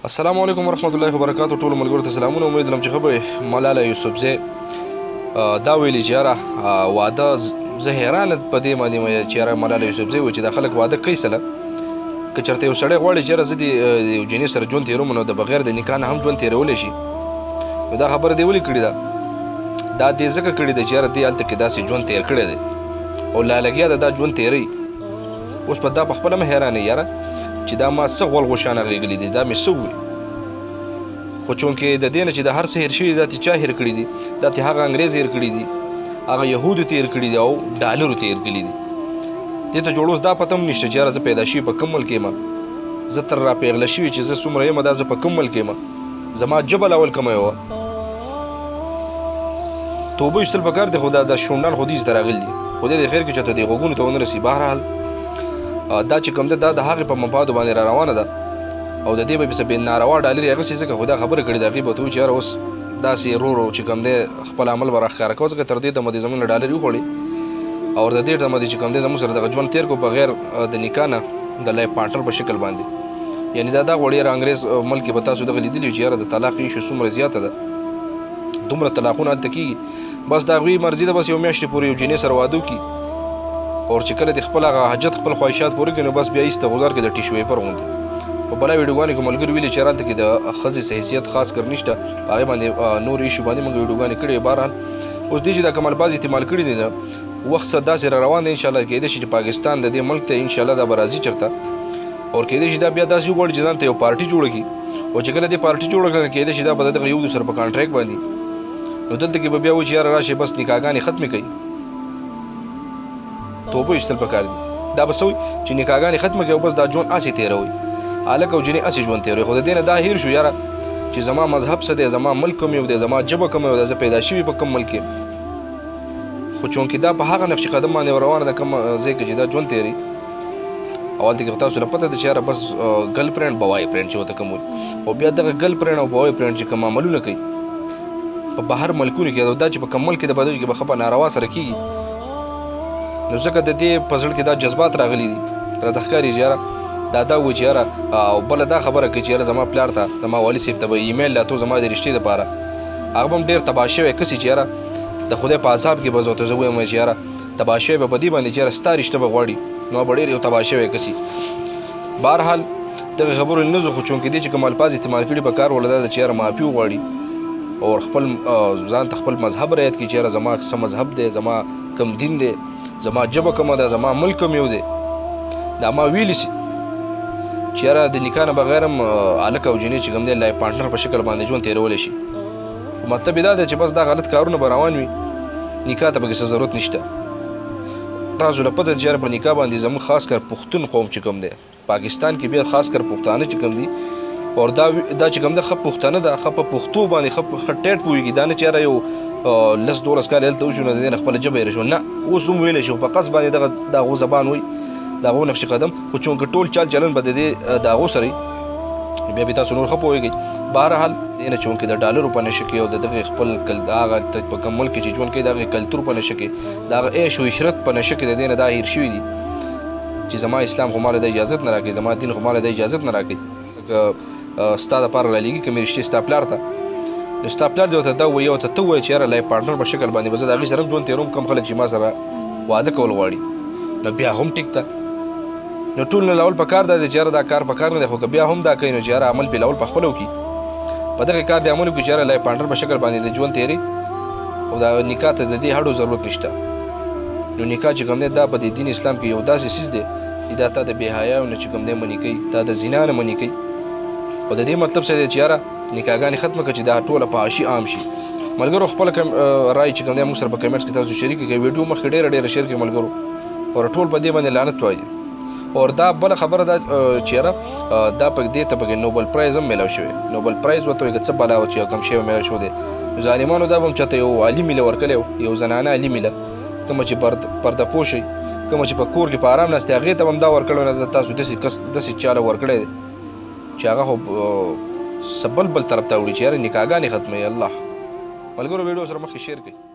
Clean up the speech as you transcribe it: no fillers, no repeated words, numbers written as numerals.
السلام علیکم ورحمت الله وبرکاتو. ټول ملګرو ته سلامونه. امید لرم چې ښه به. ملاله یوسفزۍ دا ویلي چې یاره واده زه حیرانه په دې باندې یم چې یاره ملاله یوسفزۍ وایي چې دا خلک واده کوي سله که چېرته یو سړی غواړي چې یاره زه د یو جنۍ سره ژوند تېروم نو د بغیر د نکاح نه هم ژوند تېرولی شي. نو دا خبره دې ولې کړې ده؟ دا دې ځکه کړې ده چې یاره دې هلته کې داسې ژوند تېر کړی دی او لالګیا ده دا ژوند تېروي. اوس په دا په خپله مه حیرانوي یاره چې دا ما څه غول غوشانه غېږلي دي، دا مې څه ووي. خو چونکې د دې نه چې د هر څه هېر شوي دا تې چا هېر کړي دي؟ دا تې هغه انګریز هېر کړي دي، هغه یهودو تې هېر کړي دي او ډالرو تې هېر کړي دي. دې ته جوړ اوس دا پته هم نشته چې یاره زه پیدا شوي په کوم ملک یم، زه تر راپېغله شوي چې زه څومره یم دا زه په کوم ملک یم، زما ژبه لاول کومه وه. توبه ایستل پکار دی، خو دا شونډان خو دې زده راغلي دي. خدای دې خیر کړي چې ته دې غوږونو ته ونه رسي. بهرحال دا چې کوم ده دا د هغې په مفادو باندې را روانه ده او د دې به څه بې ناروا ډالرې اخیستې ځکه خو دا خبره کړې د هغې به ورته وایي چې یاره اوس داسې ورو ورو چې کوم دی خپل عمل به راښکاره کوه ځکه تر دې دمه دې زموږ نه ډالرې وخوړې او د دې دمه دې چې کوم دی زموږ سره دغه ژوند تېر کړو بغیر د نکاح نه د لایف پارټنر په شکل باندې. یعنې دا غواړي یاره انګریز ملک کې به تاسو دغه لیدلي چې یاره د طلاق ایشو څومره زیاته ده، دومره طلاقونه هلته کېږي. بس د هغوی مرضي ده بس یو میاشتې پورې یو جنۍ سره واده وکړي او چې کله د خپل هغه حاجت خپل خواهشات پوره کړي نو بس بیا ایسته غوزار کې د ټیشو پیپر غوندې. په بله ویډیوګانې کې ملګري ویلي چې هلته کې د ښځې څه حیثیت خاص کر نشته، په هغې باندې نور ایشو باندې موږ ویډیوګانې کړې. بهرحال اوس دې چې دا کمال باز استعمال کړي دي نه وخت څه داسې را روان دی انشاءالله کېدای شي چې پاکستان د دې ملک ته انشاءالله دا به راځي چېرته او کېدای شي دا بیا داسې وغواړي چې ځان ته یو پارټي جوړه کړي او چې کله دې پارټي جوړه کړه کېدای شي دا به د دغه یهودو سره په کانټریکټ باندې نو دلته کې به بیا وایي چې یاره راشئ بس نکاحګانې ختمې کوي. توبه ایستل پکار دي. دا به څه وایي چې نکاحګانې ختمه کوي او بس دا ژوند هسې تېروئ، هلک او جنۍ هسې ژوند تېروي. خو د دې نه دا هېر شو یاره چې زما مذهب څه دی، زما ملک کوم یو دی، زما ژبه کومه یو ده، زه پیدا شوي په کوم ملک یم. خو چونکې دا په هغه نقش قدم باندې روانه ده کوم ځای کې چې دا ژوند تېروي او هلته کې تاسو له پته ده چې یاره بس ګرل فرینډ بوای فرینډ چې ورته کوم وایي او بیا دغه ګرل فرینډ او بوای فرینډ چې کوم عملونه کوي په بهر ملکونو کې او دا چې په کوم ملک کې د بدوي کې به ښه په ناروا سره کېږي نو ځکه د دې په زړه کې دا جذبات راغلي دي. راته ښکاري چې یاره دا وایي چې یاره او بله دا خبره کوي چې یاره زما پلار ته زما والي صاحب ته به ایمیل لاتو زما د رشتې دپاره هغه به هم ډېر تباه شوی کسي چې یاره د خدای په عذاب کې به زه ورته زه ووایم چې یاره تباه شوی به په دې باندې چې یاره ستا رشته به غواړي نو به ډېر یو تباه شوی کسي. بهرحال دغه خبرو نه ځو خو چونکې دې چې کوم الفاظ استعمال کړي په کار وله دا ده چې یاره معافي وغواړي او خپل ځان ته خپل مذهب رعایت کړي چې یاره زما څه مذهب دی، زما کوم دین دی، زما ژبه کومه ده، زما ملک کوم یو دی. دا ما ویلی سي چې یاره د نکاح نه بغیر هم هلک او جنۍ چې کوم دی لایف پارټنر په شکل باندې ژوند تېرولی شي. خو مطلب یې دا دی چې بس دا غلط کارونه به روان وي، نکاح ته پکې څه ضرورت نشته. تاسو له پته چې یاره په نکاح باندې زموږ خاص کر پښتون قوم چې کوم دی پاکستان کې بیا خاص کر پښتانه چې کوم دي او دا چې کوم ده ښه پښتانه ده ښه په پښتو باندې ښه ټیټ پوهېږي. دا نه چې یاره یو 10-12 کاله هلته وشو نو د دې نه خپله ژبه هېره شو، نه اوس هم ویلی شي خو په قصد باندې د هغو زبان وایي د هغو نقش قدم خو چونکې ټول چال چلن به د دې د هغو سره بیا به تاسو نور ښه پوهېږئ. بهرحال دې نه چونکې د ډالرو په نشه کې او د دغې خپل هغه په کوم ملک کې چې ژوند کوي د هغې کلتور په نشه کې د هغه عیش و عشرت په نشه کې د دې نه دا هېر شوي دي چې زما اسلام خو ماله د اجازت نه راکوي، زما دین خو ماله د اجازت نه راکوي. ستا دپاره رالیږي کومې رشتې ستا پلار ته نو ستا پلار دې ورته دا ووایي او ته ووایې چې یاره لایف پارټنر په شکل باندې به زه د هغې سره هم ژوند تېروم کوم خلک چې ما سره واده کول غواړي نو بیا هم ټیک ده. نو ټول نه لاول پکار دا دی چې یاره دا کار پکار نه دی خو که بیا هم دا کوي نو چې یاره عمل پې لاول پخپله وکړي په دغې کار دې عمل وکړي چې یاره لایف پارټنر په شکل باندې د ژوند تېري او دا نکاح ته د دې هډو ضرورت نشته. نو نکاح چې کوم دی دا په دې دین اسلام کې یو داسې څیز دی چې دا تا د بې حیاو نه چې کوم دی منې کوي، تا د زنا نه منې کوي او د دې مطلب څه دی چې یاره نکاحګانې ختمه کړه چې دا ټوله په عاشي عام شي. ملګرو خپله رای چې کوم دی موږ سره په کمنټس کې تاسو شریک کړئ، ویډیو مخکې ډېره شیر کړئ ملګرو او ټول په دې باندې لعنت وایي. اور دا بله خبره ده چې یاره دا دې ته پکې نوبل پرایز هم میلاو شوی. نوبل پرایز ورته وایي که څه بلا وه چې یو کم شی میلاو شوی دی ظالمانو دا به هم چاته یو عالي میله ورکړی یو زنانه عالي میله کومه چې پرده پوشئ کومه چې په کور کې په ارام ناستې هغې ته به هم دا ورکړی نه ده تاسو داسې چاله ورکړی دی چې هغه خو څه بل طرف ته وړي چې یاره نکاحګانې ختموي. الله ملګرو ویډیو سره مخکې شیر کړئ.